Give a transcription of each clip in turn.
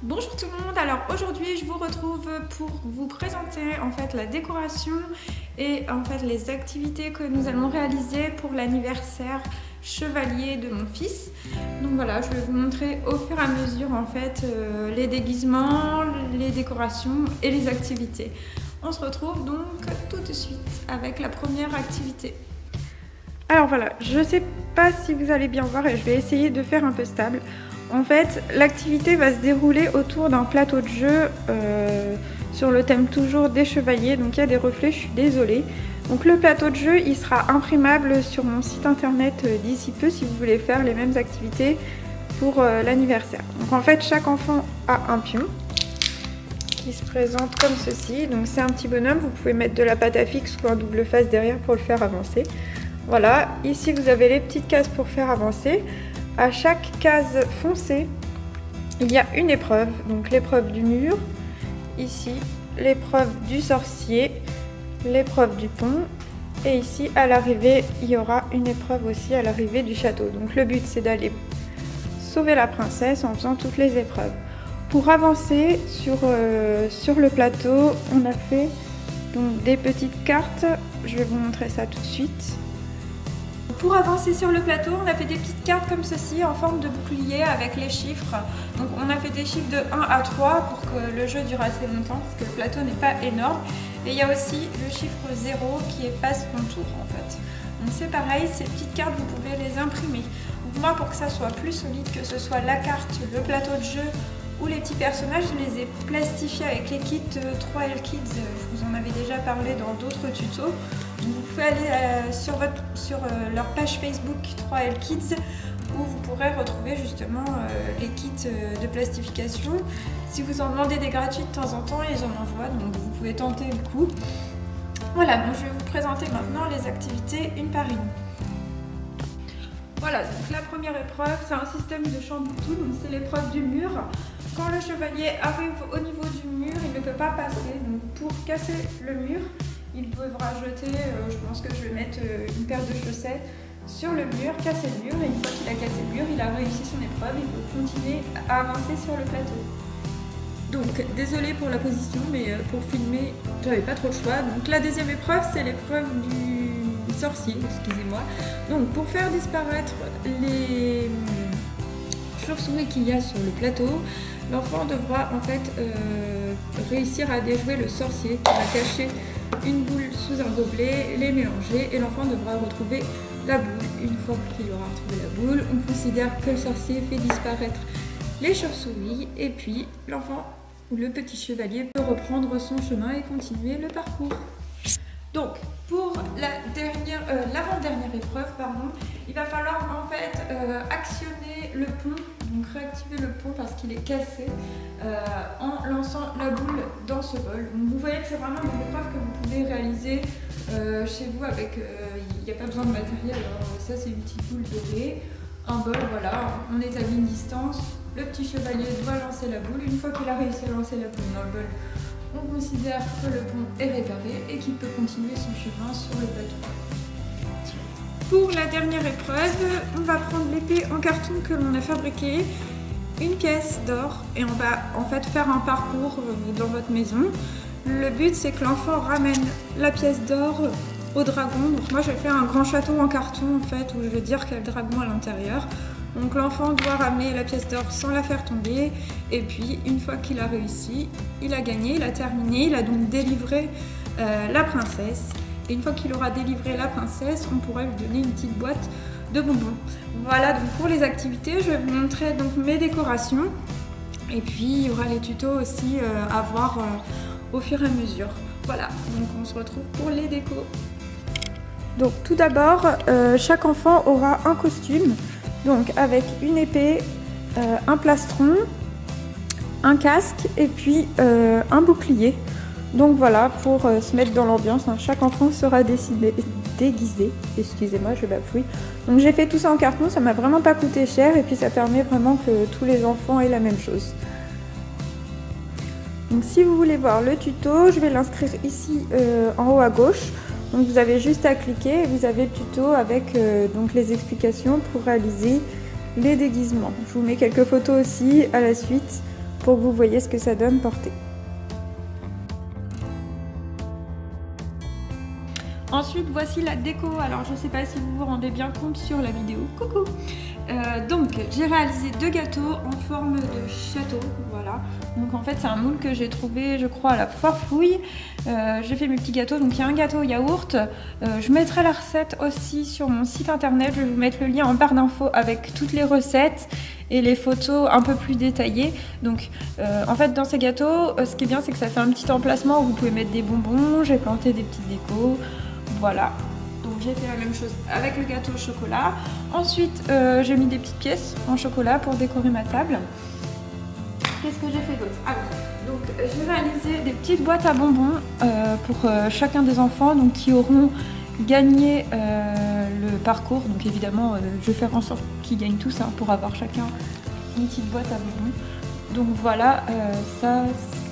Bonjour tout le monde, alors aujourd'hui je vous retrouve pour vous présenter en fait la décoration et en fait les activités que nous allons réaliser pour l'anniversaire chevalier de mon fils. Donc voilà, je vais vous montrer au fur et à mesure en fait les déguisements, les décorations et les activités. On se retrouve donc tout de suite avec la première activité. Alors voilà, je sais pas si vous allez bien voir et je vais essayer de faire un peu stable. En fait, l'activité va se dérouler autour d'un plateau de jeu sur le thème toujours des chevaliers. Donc il y a des reflets, je suis désolée. Donc le plateau de jeu, il sera imprimable sur mon site internet d'ici peu si vous voulez faire les mêmes activités pour l'anniversaire. Donc en fait, chaque enfant a un pion qui se présente comme ceci. Donc c'est un petit bonhomme, vous pouvez mettre de la pâte à fixe ou un double face derrière pour le faire avancer. Voilà, ici vous avez les petites cases pour faire avancer. À chaque case foncée, il y a une épreuve, donc l'épreuve du mur, ici l'épreuve du sorcier, l'épreuve du pont, et ici à l'arrivée, il y aura une épreuve aussi à l'arrivée du château. Donc le but c'est d'aller sauver la princesse en faisant toutes les épreuves. Pour avancer sur le plateau, on a fait donc des petites cartes, je vais vous montrer ça tout de suite. Pour avancer sur le plateau, on a fait des petites cartes comme ceci en forme de bouclier avec les chiffres. Donc on a fait des chiffres de 1 à 3 pour que le jeu dure assez longtemps parce que le plateau n'est pas énorme. Et il y a aussi le chiffre 0 qui est passe-contour en fait. Donc c'est pareil, ces petites cartes vous pouvez les imprimer. Donc moi pour que ça soit plus solide, que ce soit la carte, le plateau de jeu ou les petits personnages, je les ai plastifiés avec les kits 3L Kids. Je vous en avais déjà parlé dans d'autres tutos. Vous pouvez aller sur leur page Facebook 3L Kids où vous pourrez retrouver justement les kits de plastification. Si vous en demandez des gratuits de temps en temps, ils en envoient, donc vous pouvez tenter le coup. Voilà, donc je vais vous présenter maintenant les activités une par une. Voilà, donc la première épreuve, c'est un système de chamboule, donc c'est l'épreuve du mur. Quand le chevalier arrive au niveau du mur, il ne peut pas passer. Donc pour casser le mur, il devra jeter, je pense que je vais mettre une paire de chaussettes sur le mur, casser le mur. Et une fois qu'il a cassé le mur, il a réussi son épreuve, il peut continuer à avancer sur le plateau. Donc désolée pour la position, mais pour filmer, j'avais pas trop le choix. Donc la deuxième épreuve, c'est l'épreuve du sorcier, excusez-moi. Donc pour faire disparaître les chauves-souris qu'il y a sur le plateau, l'enfant devra en fait réussir à déjouer le sorcier qui va cacher une boule sous un gobelet, les mélanger et l'enfant devra retrouver la boule. Une fois qu'il aura retrouvé la boule, on considère que le sorcier fait disparaître les chauves-souris et puis l'enfant ou le petit chevalier peut reprendre son chemin et continuer le parcours. Donc pour l'avant-dernière épreuve, il va falloir en fait actionner le pont, donc réactiver le pont parce qu'il est cassé en lançant la boule dans ce bol. Donc vous voyez que c'est vraiment une épreuve que vous pouvez réaliser chez vous avec, il n'y a pas besoin de matériel, alors ça c'est une petite boule dorée, un bol, voilà, on établit une distance, le petit chevalier doit lancer la boule, une fois qu'il a réussi à lancer la boule dans le bol, on considère que le pont est réparé et qu'il peut continuer son chemin sur le plateau. Pour la dernière épreuve, on va prendre l'épée en carton que l'on a fabriquée, une pièce d'or et on va en fait faire un parcours dans votre maison. Le but c'est que l'enfant ramène la pièce d'or au dragon. Donc moi je vais faire un grand château en carton en fait où je vais dire qu'il y a le dragon à l'intérieur. Donc l'enfant doit ramener la pièce d'or sans la faire tomber et puis une fois qu'il a réussi, il a gagné, il a terminé, il a donc délivré la princesse. Et une fois qu'il aura délivré la princesse, on pourra lui donner une petite boîte de bonbons. Voilà donc pour les activités, je vais vous montrer donc mes décorations et puis il y aura les tutos aussi à voir au fur et à mesure. Voilà, donc on se retrouve pour les décos. Donc tout d'abord, chaque enfant aura un costume. Donc avec une épée, un plastron, un casque et puis un bouclier. Donc voilà, pour se mettre dans l'ambiance, hein, chaque enfant sera déguisé. Excusez-moi, je bafouille. Donc j'ai fait tout ça en carton, ça m'a vraiment pas coûté cher et puis ça permet vraiment que tous les enfants aient la même chose. Donc si vous voulez voir le tuto, je vais l'inscrire ici en haut à gauche. Donc vous avez juste à cliquer et vous avez le tuto avec donc les explications pour réaliser les déguisements. Je vous mets quelques photos aussi à la suite pour que vous voyez ce que ça donne porté. Ensuite, voici la déco. Alors, je ne sais pas si vous vous rendez bien compte sur la vidéo. Coucou! Donc, j'ai réalisé 2 gâteaux en forme de château. Voilà. Donc, en fait, c'est un moule que j'ai trouvé, je crois, à la foire fouille. J'ai fait mes petits gâteaux. Donc, il y a un gâteau au yaourt. Je mettrai la recette aussi sur mon site internet. Je vais vous mettre le lien en barre d'infos avec toutes les recettes et les photos un peu plus détaillées. Donc, en fait, dans ces gâteaux, ce qui est bien, c'est que ça fait un petit emplacement où vous pouvez mettre des bonbons. J'ai planté des petites décos. Voilà, donc j'ai fait la même chose avec le gâteau au chocolat. Ensuite, j'ai mis des petites pièces en chocolat pour décorer ma table. Qu'est-ce que j'ai fait d'autre? Donc j'ai réalisé des petites boîtes à bonbons pour chacun des enfants donc, qui auront gagné le parcours. Donc évidemment, je vais faire en sorte qu'ils gagnent tous pour avoir chacun une petite boîte à bonbons. Donc voilà, ça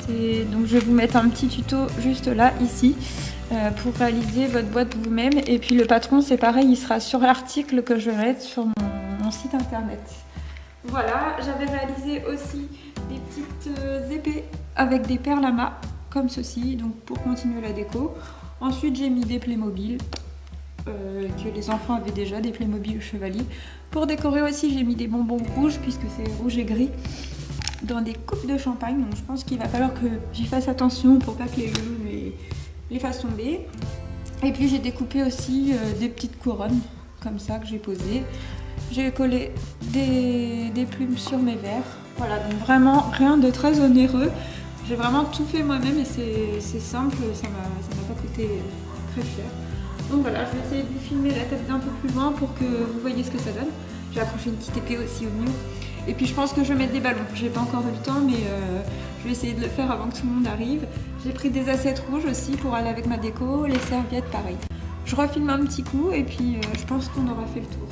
c'est... Donc je vais vous mettre un petit tuto juste là, ici. Pour réaliser votre boîte vous-même. Et puis le patron, c'est pareil, il sera sur l'article que je vais mettre sur mon site internet. Voilà, j'avais réalisé aussi des petites épées avec des perles à mât, comme ceci, donc pour continuer la déco. Ensuite, j'ai mis des Playmobil, que les enfants avaient déjà, des Playmobil chevaliers. Pour décorer aussi, j'ai mis des bonbons rouges, puisque c'est rouge et gris, dans des coupes de champagne. Donc je pense qu'il va falloir que j'y fasse attention pour pas que les fasse tomber. Et puis j'ai découpé aussi des petites couronnes comme ça que j'ai posées. J'ai collé des plumes sur mes verres. Voilà, donc vraiment rien de très onéreux. J'ai vraiment tout fait moi-même et c'est simple, ça m'a pas coûté très cher. Donc voilà, je vais essayer de vous filmer la tête d'un peu plus loin pour que vous voyez ce que ça donne. J'ai accroché une petite épée aussi au mur. Et puis je pense que je vais mettre des ballons. J'ai pas encore eu le temps, mais je vais essayer de le faire avant que tout le monde arrive. J'ai pris des assiettes rouges aussi pour aller avec ma déco, les serviettes pareil. Je refilme un petit coup et puis je pense qu'on aura fait le tour.